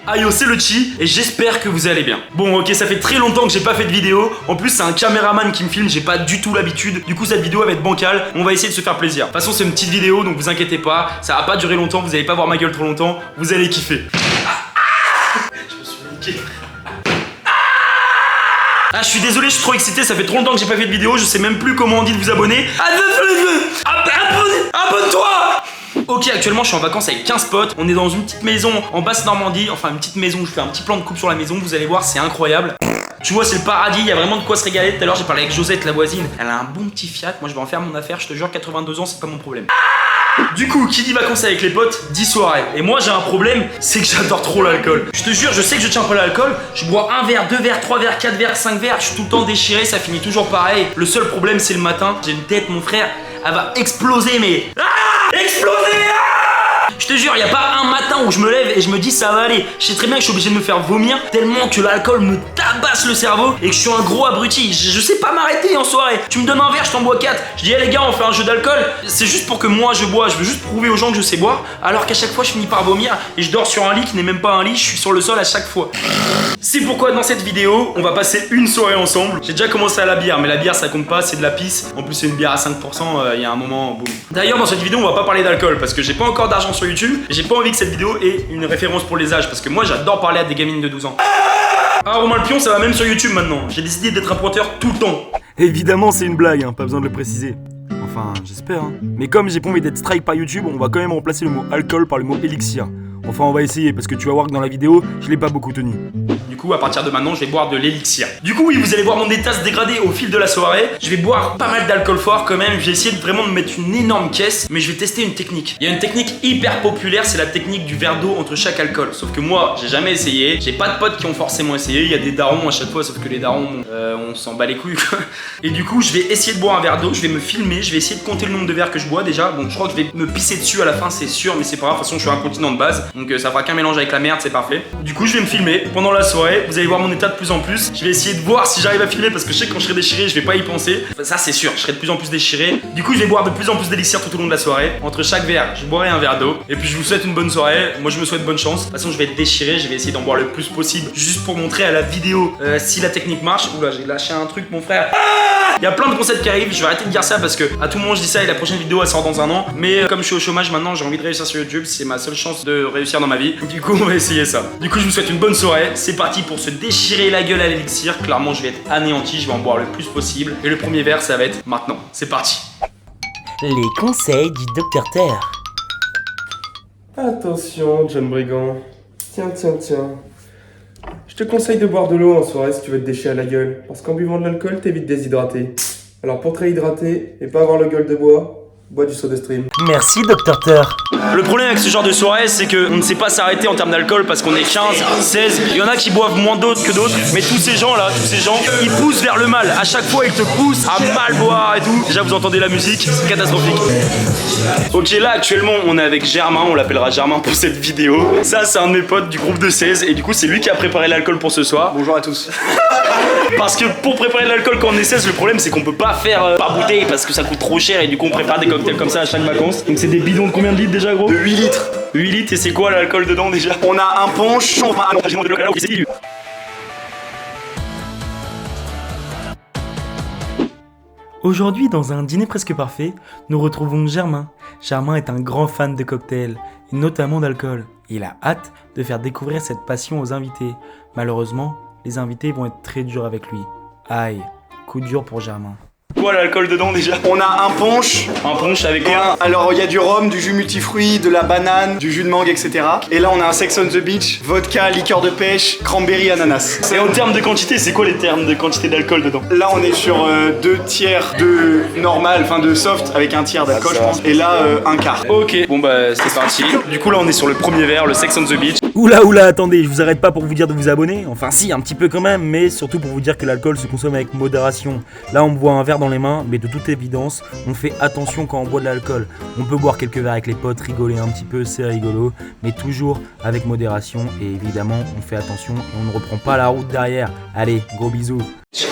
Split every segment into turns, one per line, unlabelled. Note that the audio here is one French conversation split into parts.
Ayo, c'est le Chi et j'espère que vous allez bien. Bon, ok, ça fait très longtemps que j'ai pas fait de vidéo. En plus, c'est un caméraman qui me filme, j'ai pas du tout l'habitude. Du coup, cette vidéo elle va être bancale. On va essayer de se faire plaisir. De toute façon, c'est une petite vidéo, donc vous inquiétez pas. Ça va pas durer longtemps, vous allez pas voir ma gueule trop longtemps. Vous allez kiffer. Je me suis niqué. Ah, je suis désolé, je suis trop excité, ça fait trop longtemps que j'ai pas fait de vidéo, je sais même plus comment on dit de vous abonner. Abonne-toi! Ok, actuellement je suis en vacances avec 15 potes. On est dans une petite maison en Basse-Normandie. Enfin, une petite maison où je fais un petit plan de coupe sur la maison. Vous allez voir, c'est incroyable. Tu vois, c'est le paradis, il y a vraiment de quoi se régaler. Tout à l'heure, j'ai parlé avec Josette, la voisine. Elle a un bon petit Fiat. Moi, je vais en faire mon affaire. Je te jure, 82 ans, c'est pas mon problème. Du coup, qui dit vacances avec les potes, dit soirée. Et moi j'ai un problème, c'est que j'adore trop l'alcool. Je te jure, je sais que je tiens pas l'alcool. Je bois un verre, 2 verres, 3 verres, 4 verres, 5 verres. Je suis tout le temps déchiré, ça finit toujours pareil. Le seul problème c'est le matin. J'ai une tête, mon frère, elle va exploser, mais... Exploser! Je te jure, y a pas un matin où je me lève et je me dis ça va aller. Je sais très bien que je suis obligé de me faire vomir tellement que l'alcool me tabasse le cerveau et que je suis un gros abruti. Je sais pas m'arrêter en soirée. Tu me donnes un verre, je t'en bois 4. Je dis, les gars, on fait un jeu d'alcool. C'est juste pour que moi je bois. Je veux juste prouver aux gens que je sais boire. Alors qu'à chaque fois, je finis par vomir et je dors sur un lit qui n'est même pas un lit. Je suis sur le sol à chaque fois. C'est pourquoi dans cette vidéo, on va passer une soirée ensemble. J'ai déjà commencé à la bière, mais la bière ça compte pas, c'est de la pisse. En plus, c'est une bière à 5%. Il y a un moment, boum. D'ailleurs, dans cette vidéo, on va pas parler d'alcool parce que j'ai pas encore d'argent sur YouTube et j'ai pas envie que cette vidéo ait une référence pour les âges parce que moi j'adore parler à des gamines de 12 ans. Ah, Romain le Pion, ça va même sur YouTube maintenant. J'ai décidé d'être un pointeur tout le temps.
Évidemment, c'est une blague, hein, pas besoin de le préciser. Enfin, j'espère. Hein. Mais comme j'ai pas envie d'être strike par YouTube, on va quand même remplacer le mot alcool par le mot élixir. Enfin, on va essayer parce que tu vas voir que dans la vidéo, je l'ai pas beaucoup tenu.
Du coup, à partir de maintenant, je vais boire de l'élixir. Du coup, oui, vous allez voir mon état se dégrader au fil de la soirée. Je vais boire pas mal d'alcool fort quand même. Je vais essayer de vraiment me mettre une énorme caisse, mais je vais tester une technique. Il y a une technique hyper populaire, c'est la technique du verre d'eau entre chaque alcool. Sauf que moi, j'ai jamais essayé. J'ai pas de potes qui ont forcément essayé. Il y a des darons à chaque fois, sauf que les darons, on s'en bat les couilles quoi. Et du coup, je vais essayer de boire un verre d'eau. Je vais me filmer. Je vais essayer de compter le nombre de verres que je bois déjà. Bon, je crois que je vais me pisser dessus à la fin, c'est sûr, mais c'est pas grave. De toute façon, je suis incontinent de base, donc ça fera qu'un mélange avec la merde, c'est parfait. Du coup, je vais me filmer pendant la soirée. Vous allez voir mon état de plus en plus. Je vais essayer de voir si j'arrive à filmer parce que je sais que quand je serai déchiré, je vais pas y penser. Enfin, ça, c'est sûr, je serai de plus en plus déchiré. Du coup, je vais boire de plus en plus d'élixir tout au long de la soirée. Entre chaque verre, je boirai un verre d'eau. Et puis, je vous souhaite une bonne soirée. Moi, je me souhaite bonne chance. De toute façon, je vais être déchiré. Je vais essayer d'en boire le plus possible juste pour montrer à la vidéo si la technique marche. Oula, j'ai lâché un truc, mon frère. Il y a plein de concepts qui arrivent. Je vais arrêter de dire ça parce que à tout moment, je dis ça et la prochaine vidéo, elle sort dans un an. Mais comme je suis au chômage maintenant, j'ai envie de réussir sur YouTube. C'est ma seule chance de réussir dans ma vie. Du coup, on va essayer ça. Du coup, je vous souhaite une bonne soirée. C'est parti pour se déchirer la gueule à l'élixir. Clairement, je vais être anéanti. Je vais en boire le plus possible. Et le premier verre, ça va être maintenant. C'est parti.
Les conseils du Docteur Terre.
Attention, John Brigand. Tiens. Je te conseille de boire de l'eau en soirée si tu veux te déchirer la gueule. Parce qu'en buvant de l'alcool, t'es vite déshydraté. Alors pour te réhydrater et pas avoir le gueule de bois, bois du soda stream.
Merci Docteur Terre.
Le problème avec ce genre de soirée, c'est qu'on ne sait pas s'arrêter en termes d'alcool parce qu'on est 15, 16. Il y en a qui boivent moins d'autres que d'autres. Mais tous ces gens, ils poussent vers le mal. À chaque fois, ils te poussent à mal boire et tout. Déjà, vous entendez la musique, c'est catastrophique. Ok, là, actuellement, on est avec Germain. On l'appellera Germain pour cette vidéo. Ça, c'est un de mes potes du groupe de 16. Et du coup, c'est lui qui a préparé l'alcool pour ce soir.
Bonjour à tous.
Parce que pour préparer de l'alcool quand on est 16, le problème, c'est qu'on peut pas faire par bouteille parce que ça coûte trop cher. Et du coup, on prépare des cocktails comme ça à chaque vacances. Donc, c'est des bidons de combien de litres déjà, gros?
De 8 litres.
8 litres, et c'est quoi l'alcool dedans déjà?
On a un punch,
Aujourd'hui, dans un dîner presque parfait, nous retrouvons Germain. Germain est un grand fan de cocktails, et notamment d'alcool. Il a hâte de faire découvrir cette passion aux invités. Malheureusement, les invités vont être très durs avec lui. Aïe, coup dur pour Germain.
Quoi l'alcool dedans déjà?
On a un punch.
Un punch avec quoi?
Alors il y a du rhum, du jus multifruits, de la banane, du jus de mangue, etc. Et là on a un Sex on the Beach, vodka, liqueur de pêche, cranberry, ananas.
Et en termes de quantité, c'est quoi les termes de quantité d'alcool dedans?
Là on est sur 2 tiers de normal, enfin de soft avec un tiers d'alcool je pense. Et là un quart.
Ok, bon bah c'est parti. Du coup là on est sur le premier verre, le Sex on the Beach.
Oula, attendez, je vous arrête pas pour vous dire de vous abonner. Enfin si, un petit peu quand même, mais surtout pour vous dire que l'alcool se consomme avec modération. Là on me voit un verre dans les mains, mais de toute évidence, on fait attention quand on boit de l'alcool. On peut boire quelques verres avec les potes, rigoler un petit peu, c'est rigolo, mais toujours avec modération. Et évidemment, on fait attention et on ne reprend pas la route derrière. Allez, gros bisous.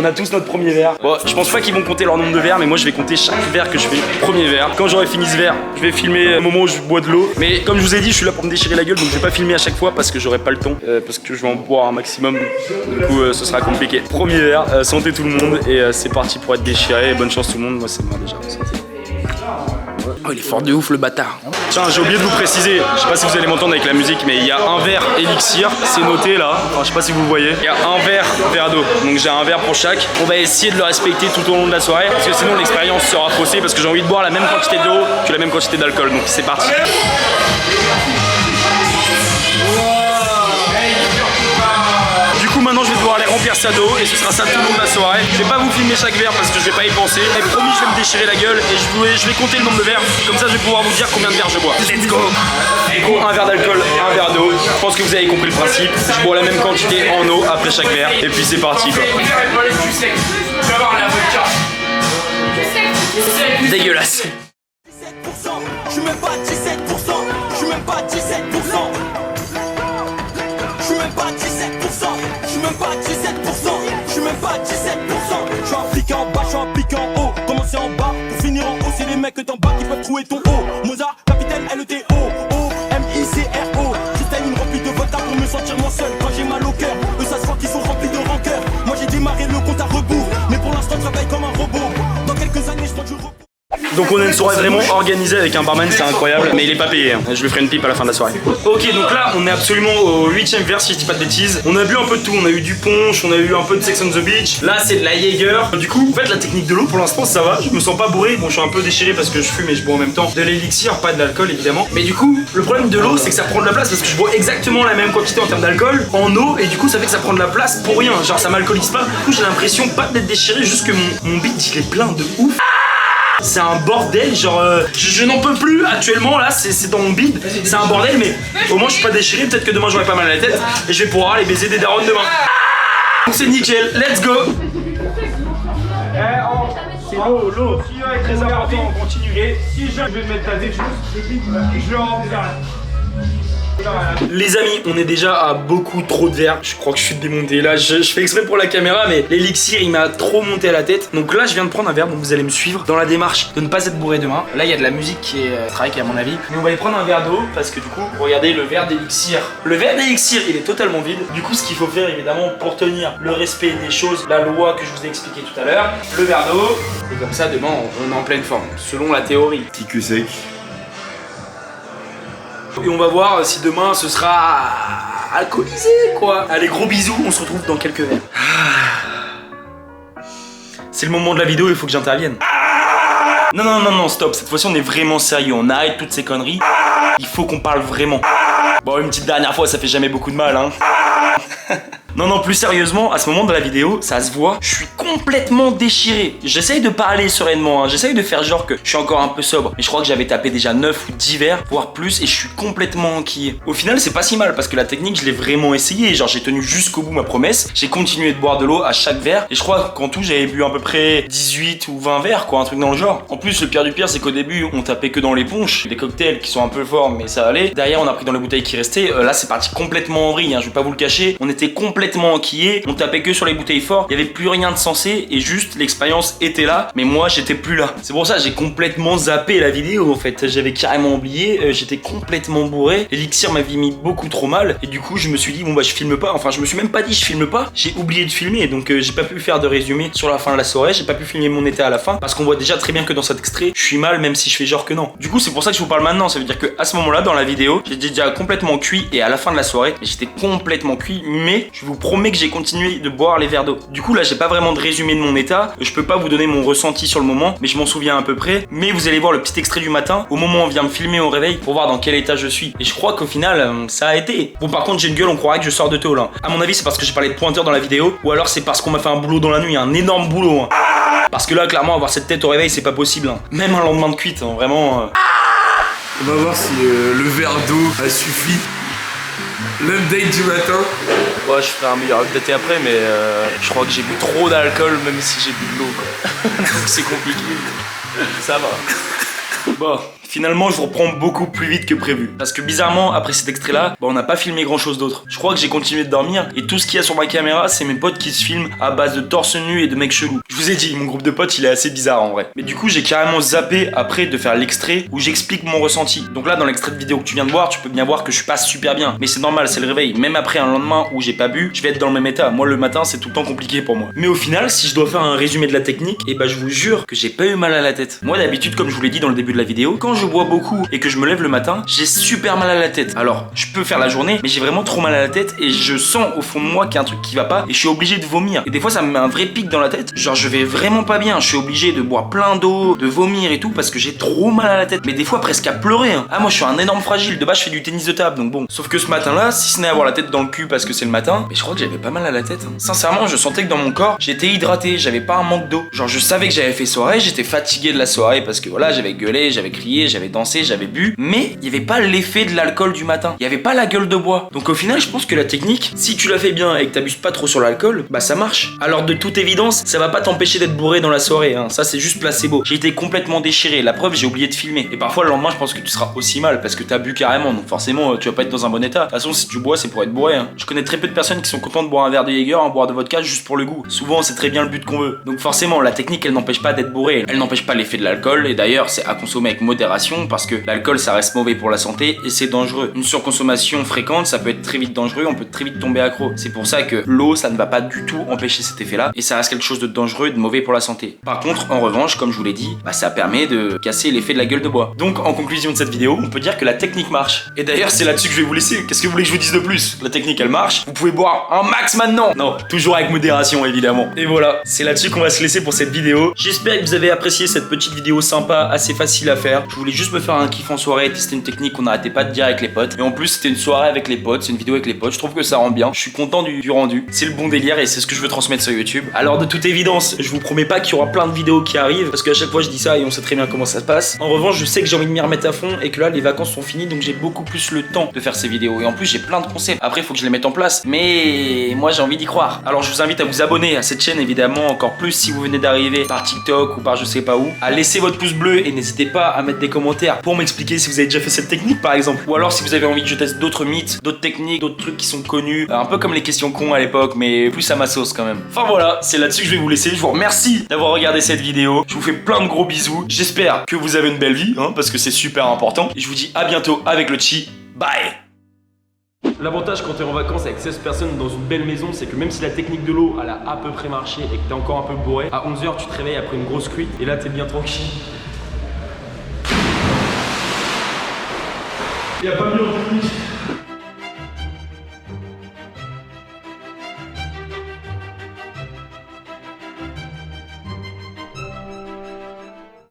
On a tous notre premier verre. Bon, je pense pas qu'ils vont compter leur nombre de verres, mais moi je vais compter chaque verre que je fais. Premier verre. Quand j'aurai fini ce verre, je vais filmer le moment où je bois de l'eau. Mais comme je vous ai dit, je suis là pour me déchirer la gueule, donc je vais pas filmer à chaque fois parce que j'aurai pas le temps. Parce que je vais en boire un maximum. Du coup, ce sera compliqué. Premier verre, santé tout le monde. Et c'est parti pour être déchiré. Bonne chance tout le monde. Moi, c'est moi déjà. Santé. Oh, il est fort de ouf le bâtard. Tiens, j'ai oublié de vous préciser, je sais pas si vous allez m'entendre avec la musique, mais il y a un verre élixir, c'est noté là, enfin, je sais pas si vous voyez. Il y a un verre d'eau, donc j'ai un verre pour chaque. On va essayer de le respecter tout au long de la soirée, parce que sinon l'expérience sera faussée, parce que j'ai envie de boire la même quantité d'eau que la même quantité d'alcool, donc c'est parti. Du coup maintenant je vais devoir aller remplir ça d'eau et ce sera ça tout le long de la soirée. Je vais pas vous filmer chaque verre parce que je vais pas y penser. Mais promis je vais me déchirer la gueule et je vais compter le nombre de verres. Comme ça je vais pouvoir vous dire combien de verres je bois. Let's go. Gros, un verre d'alcool, un verre d'eau. Je pense que vous avez compris le principe. Je bois la même quantité en eau après chaque verre. Et puis c'est parti quoi. Dégueulasse.
Je suis même pas 17%, je suis même pas 17%. Je suis même pas 17%, je suis même pas 17%, je suis même pas 17%. Je suis impliqué en bas, je suis impliqué en haut. Commencer en bas pour finir en haut, c'est les mecs d'en bas qui peuvent trouver ton haut. Mozart, capitaine LETO, O-M-I-C-R-O. Juste une remplie de vodka pour me sentir moins seul quand j'ai mal au cœur. Eux ça se voit qu'ils sont remplis de rancœur. Moi j'ai démarré le compte à rebours, mais pour l'instant je travaille comme un robot. Dans quelques années je prends du repos.
Donc on a une soirée vraiment organisée avec un barman, c'est incroyable, mais il est pas payé, hein. Je lui ferai une pipe à la fin de la soirée. Ok, donc là on est absolument au 8ème verre si je dis pas de bêtises. On a bu un peu de tout, on a eu du punch, on a eu un peu de Sex on the Beach. Là c'est de la Jaeger. Du coup, en fait la technique de l'eau pour l'instant ça va, je me sens pas bourré. Bon je suis un peu déchiré parce que je fume et je bois en même temps de l'élixir, pas de l'alcool évidemment. Mais du coup, le problème de l'eau c'est que ça prend de la place parce que je bois exactement la même quantité en termes d'alcool en eau et du coup ça fait que ça prend de la place pour rien. Genre ça m'alcoolise pas. Du coup j'ai l'impression pas d'être déchiré, juste que mon beat il est plein de ouf. C'est un bordel, genre je n'en peux plus actuellement là, c'est dans mon bide, c'est un bordel mais au moins je suis pas déchiré, peut-être que demain j'aurai pas mal à la tête et je vais pouvoir aller baiser des darons demain. Donc c'est nickel, let's go. C'est l'eau, si est très important, on continue. Et si je vais mettre ta défense, je le rends vers là. Les amis, on est déjà à beaucoup trop de verres. Je crois que je suis démonté. Là, je fais exprès pour la caméra, mais l'élixir, il m'a trop monté à la tête. Donc là, je viens de prendre un verre, donc vous allez me suivre dans la démarche de ne pas être bourré demain. Là, il y a de la musique qui est strike à mon avis. Mais on va aller prendre un verre d'eau parce que du coup, regardez le verre d'élixir. Le verre d'élixir, il est totalement vide. Du coup, ce qu'il faut faire évidemment pour tenir le respect des choses, la loi que je vous ai expliqué tout à l'heure, le verre d'eau. Et comme ça, demain, on est en pleine forme, selon la théorie.
Petit cul sec.
Et on va voir si demain ce sera alcoolisé quoi. Allez gros bisous, on se retrouve dans quelques verres. C'est le moment de la vidéo, il faut que j'intervienne. Non, stop, cette fois-ci on est vraiment sérieux, on arrête toutes ces conneries. Il faut qu'on parle vraiment. Bon, une petite dernière fois, ça fait jamais beaucoup de mal hein. Non, plus sérieusement, à ce moment de la vidéo, ça se voit, je suis complètement déchiré. J'essaye de parler sereinement, hein. J'essaye de faire genre que je suis encore un peu sobre. Mais je crois que j'avais tapé déjà 9 ou 10 verres, voire plus, et je suis complètement enquillé. Au final, c'est pas si mal, parce que la technique, je l'ai vraiment essayé. Genre, j'ai tenu jusqu'au bout ma promesse. J'ai continué de boire de l'eau à chaque verre. Et je crois qu'en tout, j'avais bu à peu près 18 ou 20 verres, quoi, un truc dans le genre. En plus, le pire du pire, c'est qu'au début, on tapait que dans les punches. Des cocktails qui sont un peu forts, mais ça allait. Derrière, on a pris dans les bouteilles qui restaient. Là, c'est parti complètement en vrille, hein. Je vais pas vous le cacher. On était complètement enquillé. On tapait que sur les bouteilles fortes, il y avait plus rien de sensé et juste l'expérience était là, mais moi j'étais plus là. C'est pour ça j'ai complètement zappé la vidéo en fait, j'avais carrément oublié, j'étais complètement bourré, l'élixir m'avait mis beaucoup trop mal et du coup je me suis dit bon bah je filme pas, enfin je me suis même pas dit je filme pas, j'ai oublié de filmer donc j'ai pas pu faire de résumé sur la fin de la soirée, j'ai pas pu filmer mon état à la fin parce qu'on voit déjà très bien que dans cet extrait je suis mal même si je fais genre que non. Du coup c'est pour ça que je vous parle maintenant, ça veut dire que à ce moment là dans la vidéo j'étais déjà complètement cuit et à la fin de la soirée j'étais complètement cuit mais je vous promets que j'ai continué de boire les verres d'eau. Du coup là j'ai pas vraiment de résumé de mon état, je peux pas vous donner mon ressenti sur le moment mais je m'en souviens à peu près, mais vous allez voir le petit extrait du matin au moment où on vient me filmer au réveil pour voir dans quel état je suis et je crois qu'au final ça a été. Bon par contre j'ai une gueule, on croirait que je sors de tôle hein. À mon avis c'est parce que j'ai parlé de pointeur dans la vidéo ou alors c'est parce qu'on m'a fait un boulot dans la nuit, un énorme boulot hein. Parce que là clairement avoir cette tête au réveil c'est pas possible hein. Même un lendemain de cuite hein, vraiment
On va voir si le verre d'eau a suffi. L'update du matin.
Ouais, je ferai un meilleur update après, mais je crois que j'ai bu trop d'alcool même si j'ai bu de l'eau quoi. Donc c'est compliqué. Ça va. Bon, Finalement, je reprends beaucoup plus vite que prévu. Parce que bizarrement, après cet extrait-là, on n'a pas filmé grand-chose d'autre. Je crois que j'ai continué de dormir et tout ce qu'il y a sur ma caméra, c'est mes potes qui se filment à base de torse nu et de mecs chelous. Je vous ai dit, mon groupe de potes, il est assez bizarre en vrai. Mais du coup, j'ai carrément zappé après de faire l'extrait où j'explique mon ressenti. Donc là, dans l'extrait de vidéo que tu viens de voir, tu peux bien voir que je suis pas super bien. Mais c'est normal, c'est le réveil. Même après un lendemain où j'ai pas bu, je vais être dans le même état. Moi, le matin, c'est tout le temps compliqué pour moi. Mais au final, si je dois faire un résumé de la technique, et bah je vous jure que j'ai pas eu mal à la tête. Moi, d'habitude, comme je vous l'ai dit dans le début de la vidéo, quand je bois beaucoup et que je me lève le matin, j'ai super mal à la tête. Alors, je peux faire la journée, mais j'ai vraiment trop mal à la tête et je sens au fond de moi qu'il y a un truc qui va pas et je suis obligé de vomir. Et des fois, ça me met un vrai pic dans la tête. Genre, je vais vraiment pas bien. Je suis obligé de boire plein d'eau, de vomir et tout parce que j'ai trop mal à la tête. Mais des fois, presque à pleurer. Hein. Ah, moi, je suis un énorme fragile. De base, je fais du tennis de table, donc bon. Sauf que ce matin-là, si ce n'est avoir la tête dans le cul parce que c'est le matin, mais je crois que j'avais pas mal à la tête. Hein. Sincèrement, je sentais que dans mon corps, j'étais hydraté. J'avais pas un manque d'eau. Genre, je savais que j'avais fait soirée. J'étais fatigué de la soirée parce que voilà, j'avais gueulé, j'avais crié, j'avais dansé, j'avais bu. Mais il y avait pas l'effet de l'alcool du matin. Il y avait pas la gueule de bois. Donc au final, je pense que la technique, si tu la fais bien et que t'abuses pas trop sur l'alcool, bah ça marche. Alors de toute évidence, ça va pas t'empêcher d'être bourré dans la soirée, hein. Ça c'est juste placebo. J'ai été complètement déchiré. La preuve, j'ai oublié de filmer. Et parfois le lendemain, je pense que tu seras aussi mal parce que t'as bu carrément. Donc forcément, tu vas pas être dans un bon état. De toute façon, si tu bois, c'est pour être bourré. Hein. Je connais très peu de personnes qui sont contentes de boire un verre de Jäger, un boire de vodka juste pour le goût. Souvent, c'est très bien le but qu'on veut. Donc forcément, la technique, elle n'empêche pas d'être bourré. Elle n'empêche pas l'effet de l'alcool. Et d'ailleurs, c'est à consommer avec modération parce que l'alcool, ça reste mauvais pour la santé et c'est dangereux. Une surconsommation fréquente, ça peut être très vite dangereux, on peut très vite tomber accro. C'est pour ça que l'eau, ça ne va pas du tout empêcher cet effet-là et ça reste quelque chose de dangereux et de mauvais pour la santé. Par contre, en revanche, comme je vous l'ai dit, bah, ça permet de casser l'effet de la gueule de bois. Donc, en conclusion de cette vidéo, on peut dire que la technique marche. Et d'ailleurs, c'est là-dessus que je vais vous laisser. Qu'est-ce que vous voulez que je vous dise de plus? La technique, elle marche. Vous pouvez boire un max maintenant. Non, toujours avec modération, évidemment. Et voilà, c'est là-dessus qu'on va se laisser pour cette vidéo. J'espère que vous avez apprécié cette petite vidéo sympa, assez facile à faire. Je voulais juste me faire un kiff en soirée, tester une technique qu'on n'arrêtait pas de dire avec les potes. Et en plus, c'était une soirée avec les potes, c'est une vidéo avec les potes. Je trouve que ça rend bien. Je suis content du rendu. C'est le bon délire et c'est ce que je veux transmettre sur YouTube. Alors, de toute évidence, je vous promets pas qu'il y aura plein de vidéos qui arrivent parce qu'à chaque fois je dis ça et on sait très bien comment ça se passe. En revanche, je sais que j'ai envie de m'y remettre à fond et que là, les vacances sont finies donc j'ai beaucoup plus le temps de faire ces vidéos. Et en plus, j'ai plein de concepts. Après, il faut que je les mette en place. Mais moi, j'ai envie d'y croire. Alors, je vous invite à vous abonner à cette chaîne évidemment, encore plus si vous venez d'arriver par TikTok ou par je sais pas où. À laisser votre pouce bleu et n'hésitez pas à mettre des commentaires pour m'expliquer si vous avez déjà fait cette technique par exemple. Ou alors si vous avez envie que je teste d'autres mythes, d'autres techniques, d'autres trucs qui sont connus. Un peu comme les questions cons à l'époque, mais plus à ma sauce quand même. Enfin voilà, c'est là-dessus que je vais vous laisser. Je vous remercie d'avoir regardé cette vidéo. Je vous fais plein de gros bisous. J'espère que vous avez une belle vie, hein, parce que c'est super important. Et je vous dis à bientôt avec le Chi. Bye. L'avantage quand t'es en vacances avec 16 personnes dans une belle maison, c'est que même si la technique de l'eau elle a à peu près marché et que t'es encore un peu bourré, à 11h tu te réveilles après une grosse cuite et là t'es bien tranquille. Y'a pas mieux en technique.